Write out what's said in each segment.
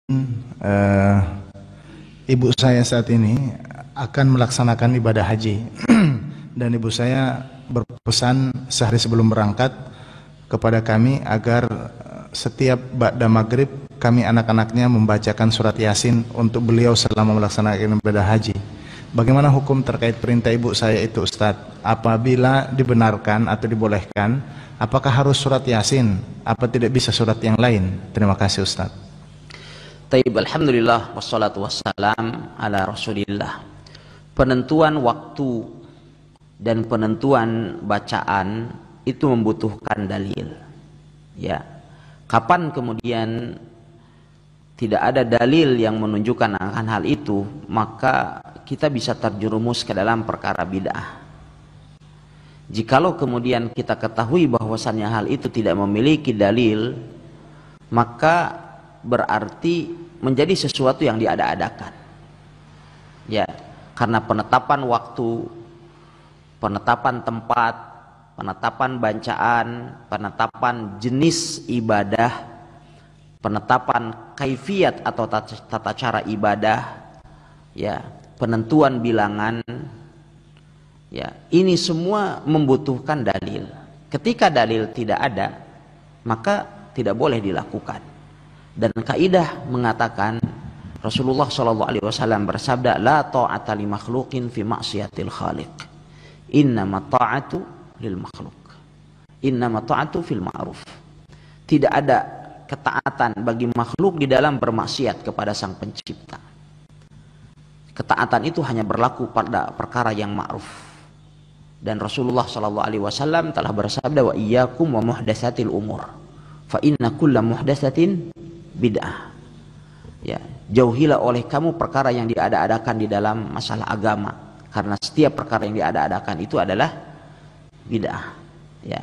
eh, ibu saya saat ini akan melaksanakan ibadah haji dan ibu saya berpesan sehari sebelum berangkat kepada kami agar setiap ba'da maghrib kami anak-anaknya membacakan surat Yasin untuk beliau selama melaksanakan ibadah haji. Bagaimana hukum terkait perintah ibu saya itu, Ustadz? Apabila dibenarkan atau dibolehkan, apakah harus surat Yasin? Apa tidak bisa surat yang lain? Terima kasih, Ustadz. Taib, alhamdulillah, wassalatu wassalam ala rasulillah. Penentuan waktu dan penentuan bacaan itu membutuhkan dalil. Ya, kapan kemudian tidak ada dalil yang menunjukkan akan hal itu, maka kita bisa terjerumus ke dalam perkara bid'ah. Jikalau kemudian kita ketahui bahwasannya hal itu tidak memiliki dalil, maka berarti menjadi sesuatu yang diada-adakan. Ya, karena penetapan waktu, penetapan tempat, penetapan bacaan, penetapan jenis ibadah, penetapan kaifiat atau tata cara ibadah, ya, penentuan bilangan, ya, ini semua membutuhkan dalil. Ketika dalil tidak ada, maka tidak boleh dilakukan. Dan kaidah mengatakan, Rasulullah SAW bersabda, la ta'ata li makhluqin fi ma'siyatil khaliq, innama ta'atu lil makhluk, innama ta'atu fil ma'ruf. Tidak ada ketaatan bagi makhluk di dalam bermaksiat kepada sang pencipta. Ketaatan itu hanya berlaku pada perkara yang ma'ruf. Dan Rasulullah SAW telah bersabda, wa iyyakum wa muhdatsatil umur, fa inna kulla muhdatsatin bid'ah. Ya, jauhilah oleh kamu perkara yang diada-adakan di dalam masalah agama, karena setiap perkara yang diada-adakan itu adalah bid'ah. Ya,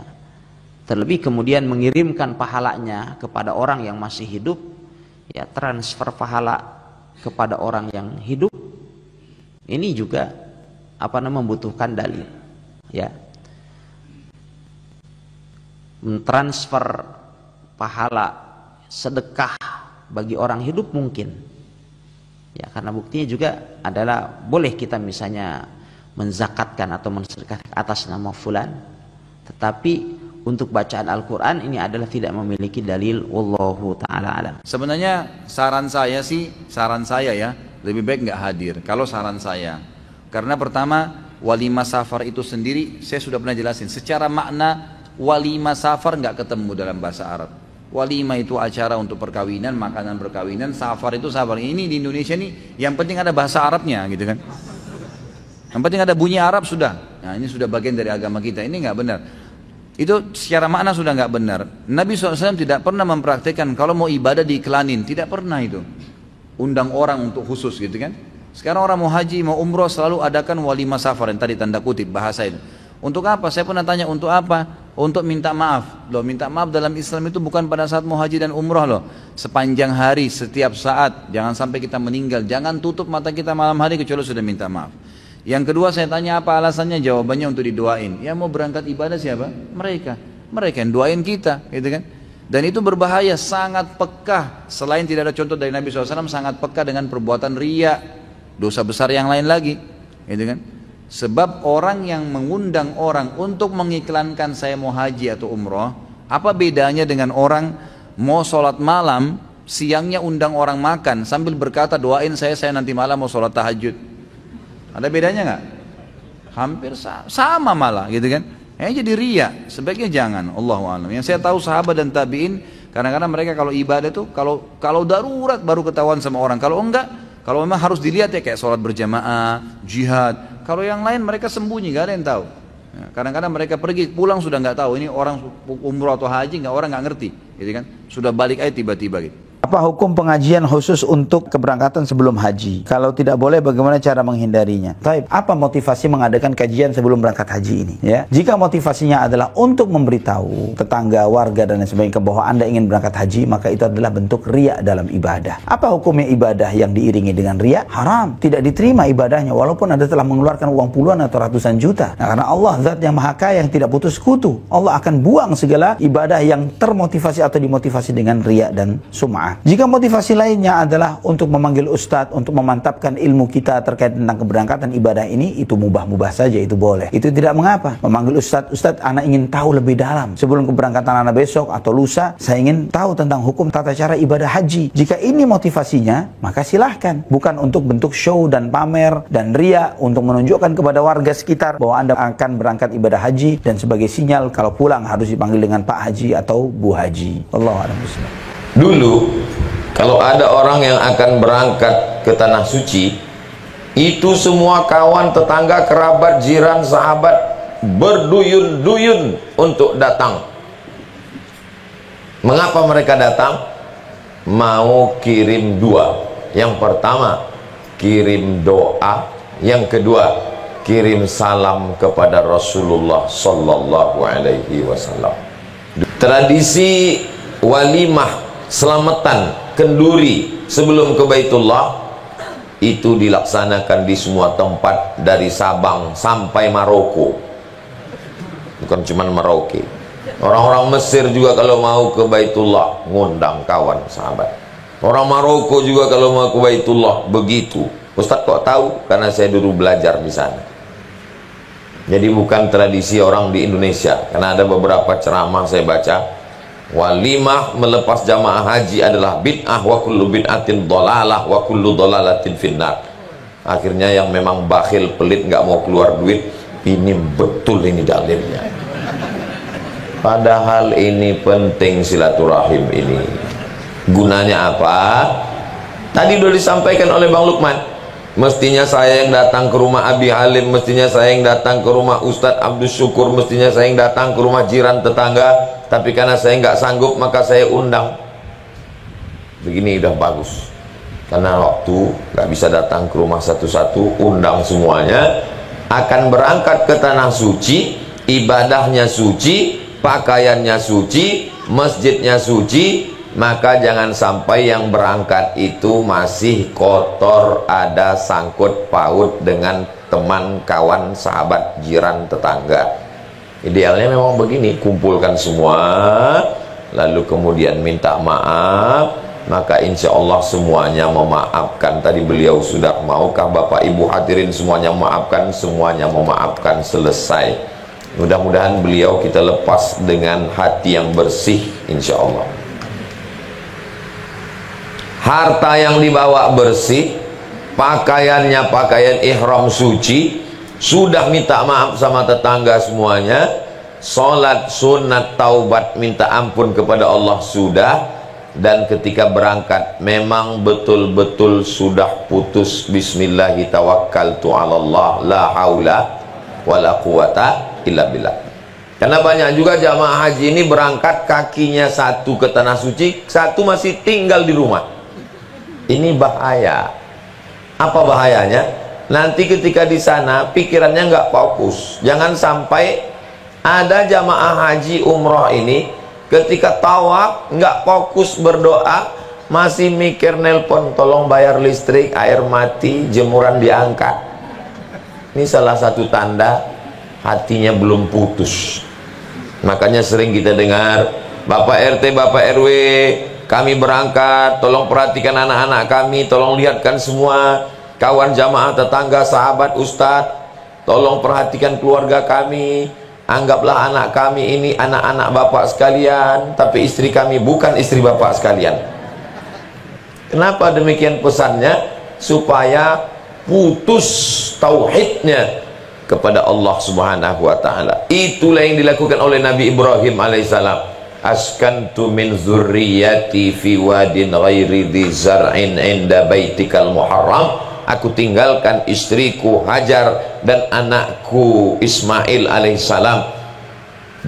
terlebih kemudian mengirimkan pahalanya kepada orang yang masih hidup, ya, transfer pahala kepada orang yang hidup, ini juga membutuhkan dalil. Ya, mentransfer pahala sedekah bagi orang hidup mungkin, ya, karena buktinya juga adalah boleh kita misalnya menzakatkan atau mensedekahkan atas nama fulan, tetapi untuk bacaan Al-Quran ini adalah tidak memiliki dalil. Wallahu ta'ala alam. Sebenarnya saran saya ya, lebih baik nggak hadir kalau saran saya, karena pertama walimah safar itu sendiri saya sudah pernah jelasin secara makna. Walimah safar nggak ketemu dalam bahasa Arab. Walimah itu acara untuk perkawinan, makanan perkawinan. Safar itu safar. Ini di Indonesia nih yang penting ada bahasa Arabnya gitu kan. Yang penting ada bunyi Arab sudah. Nah, ini sudah bagian dari agama kita. Ini nggak benar. Itu secara makna sudah nggak benar. Nabi SAW tidak pernah mempraktikkan kalau mau ibadah diiklanin, tidak pernah itu. Undang orang untuk khusus gitu kan. Sekarang orang mau haji, mau umroh selalu adakan walimah safar yang tadi tanda kutip bahasa itu. Untuk apa? Saya pernah tanya untuk apa? Untuk minta maaf. Loh, minta maaf dalam Islam itu bukan pada saat mau haji dan umroh loh. Sepanjang hari, setiap saat. Jangan sampai kita meninggal. Jangan tutup mata kita malam hari kecuali sudah minta maaf. Yang kedua saya tanya apa alasannya? Jawabannya untuk didoain. Ya, mau berangkat ibadah siapa? Mereka yang doain kita, gitu kan? Dan itu berbahaya, sangat peka. Selain tidak ada contoh dari Nabi SAW, sangat peka dengan perbuatan riya, dosa besar yang lain lagi, gitu kan? Sebab orang yang mengundang orang untuk mengiklankan saya mau haji atau umroh, apa bedanya dengan orang mau sholat malam, siangnya undang orang makan sambil berkata doain saya nanti malam mau sholat tahajud? Ada bedanya nggak? Hampir sama malah, gitu kan? Jadi riya, sebaiknya jangan. Allahu a'lam. Yang saya tahu sahabat dan tabiin, kadang-kadang mereka kalau ibadah tuh kalau darurat baru ketahuan sama orang. Kalau enggak, kalau memang harus dilihat ya kayak sholat berjamaah, jihad. Kalau yang lain mereka sembunyi, gak ada yang tahu. Kadang-kadang mereka pergi pulang sudah nggak tahu ini orang umroh atau haji, orang nggak ngerti, gitu kan? Sudah balik aja tiba-tiba gitu. Apa hukum pengajian khusus untuk keberangkatan sebelum haji? Kalau tidak boleh, bagaimana cara menghindarinya? Taib, apa motivasi mengadakan kajian sebelum berangkat haji ini? Ya, jika motivasinya adalah untuk memberitahu tetangga, warga dan lain sebagainya bahwa Anda ingin berangkat haji, maka itu adalah bentuk riya dalam ibadah. Apa hukumnya ibadah yang diiringi dengan riya? Haram, tidak diterima ibadahnya walaupun Anda telah mengeluarkan uang puluhan atau ratusan juta. Nah, karena Allah zat yang maha kaya yang tidak putus sekutu. Allah akan buang segala ibadah yang termotivasi atau dimotivasi dengan riya dan sum'ah. jamaah. Jika motivasi lainnya adalah untuk memanggil ustadz, untuk memantapkan ilmu kita terkait tentang keberangkatan ibadah ini, itu mubah-mubah saja, itu boleh. Itu tidak mengapa. Memanggil ustadz, anak ingin tahu lebih dalam. Sebelum keberangkatan anak besok atau lusa, saya ingin tahu tentang hukum tata cara ibadah haji. Jika ini motivasinya, maka silahkan. Bukan untuk bentuk show dan pamer dan ria, untuk menunjukkan kepada warga sekitar bahwa Anda akan berangkat ibadah haji, dan sebagai sinyal kalau pulang harus dipanggil dengan Pak Haji atau Bu Haji. Allahu a'lam bishawab. Dulu kalau ada orang yang akan berangkat ke tanah suci, itu semua kawan, tetangga, kerabat, jiran, sahabat berduyun-duyun untuk datang. Mengapa mereka datang? Mau kirim dua. Yang pertama, kirim doa. Yang kedua, kirim salam kepada Rasulullah sallallahu alaihi wasallam. Tradisi walimah selamatan kenduri sebelum ke Baitullah itu dilaksanakan di semua tempat, dari Sabang sampai Maroko. Bukan cuma Merauke. Orang-orang Mesir juga kalau mau ke Baitullah ngundang kawan sahabat. Orang Maroko juga kalau mau ke Baitullah begitu. Ustaz kok tahu? Karena saya dulu belajar di sana. Jadi bukan tradisi orang di Indonesia. Karena ada beberapa ceramah saya baca, walimah melepas jamaah haji adalah bid'ah, wa kullu bid'atin dhalalah, wa kullu dhalalatin finnar. Akhirnya yang memang bakhil, pelit, nggak mau keluar duit, ini betul ini dalilnya. Padahal ini penting silaturahim ini. Gunanya apa? Tadi sudah disampaikan oleh Bang Lukman. Mestinya saya yang datang ke rumah Abi Halim, mestinya saya yang datang ke rumah Ustadz Abdus Syukur, mestinya saya yang datang ke rumah jiran tetangga, tapi karena saya nggak sanggup maka saya undang. Begini udah bagus, karena waktu nggak bisa datang ke rumah satu-satu, undang semuanya. Akan berangkat ke tanah suci, ibadahnya suci, pakaiannya suci, masjidnya suci. Maka jangan sampai yang berangkat itu masih kotor, ada sangkut paut dengan teman, kawan, sahabat, jiran, tetangga. Idealnya memang begini, kumpulkan semua, lalu kemudian minta maaf, maka insya Allah semuanya memaafkan. Tadi beliau sudah, maukah Bapak Ibu hadirin semuanya memaafkan? Semuanya memaafkan, selesai. Mudah-mudahan beliau kita lepas dengan hati yang bersih insya Allah. Harta yang dibawa bersih, pakaiannya pakaian ihram suci, sudah minta maaf sama tetangga semuanya, sholat sunat taubat minta ampun kepada Allah sudah, dan ketika berangkat memang betul-betul sudah putus bismillahi tawakkaltu 'alallah la haula wala quwata illa billah. Karena banyak juga jamaah haji ini berangkat kakinya satu ke tanah suci, satu masih tinggal di rumah. Ini bahaya. Apa bahayanya? Nanti ketika di sana pikirannya nggak fokus. Jangan sampai ada jamaah haji umroh ini ketika tawaf nggak fokus berdoa, masih mikir nelpon, tolong bayar listrik, air mati, jemuran diangkat. Ini salah satu tanda hatinya belum putus. Makanya sering kita dengar, Bapak RT, Bapak RW, kami berangkat, tolong perhatikan anak-anak kami, tolong lihatkan semua kawan jamaah, tetangga, sahabat, ustadz, tolong perhatikan keluarga kami, anggaplah anak kami ini anak-anak bapak sekalian, tapi istri kami bukan istri bapak sekalian. Kenapa demikian pesannya? Supaya putus tauhidnya kepada Allah Subhanahu wa ta'ala. Itulah yang dilakukan oleh Nabi Ibrahim alaihissalam. Askantu min zurriyati fi wadin ghairi dhi zar'in inda baitikal muharram. Aku tinggalkan istriku Hajar dan anakku Ismail alaihissalam,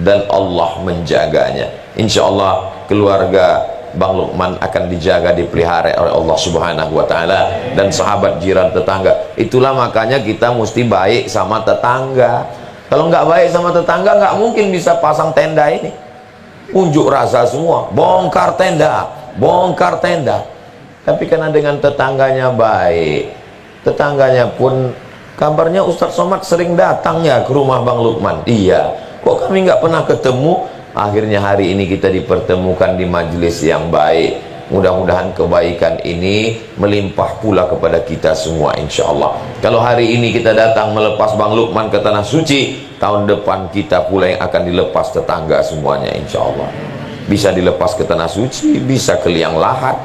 dan Allah menjaganya. Insya Allah keluarga Bang Lukman akan dijaga, dipelihara oleh Allah Subhanahu wa ta'ala, dan sahabat, jiran, tetangga. Itulah makanya kita mesti baik sama tetangga. Kalau nggak baik sama tetangga, nggak mungkin bisa pasang tenda ini. Unjuk rasa semua, bongkar tenda, bongkar tenda. Tapi karena dengan tetangganya baik, tetangganya pun kabarnya Ustadz Somad sering datang ya ke rumah Bang Lukman. Iya, kok kami nggak pernah ketemu? Akhirnya hari ini kita dipertemukan di majelis yang baik. Mudah-mudahan kebaikan ini melimpah pula kepada kita semua insyaallah. Kalau hari ini kita datang melepas Bang Lukman ke tanah suci, tahun depan kita pula yang akan dilepas tetangga semuanya insyaallah. Bisa dilepas ke tanah suci, bisa ke liang lahat.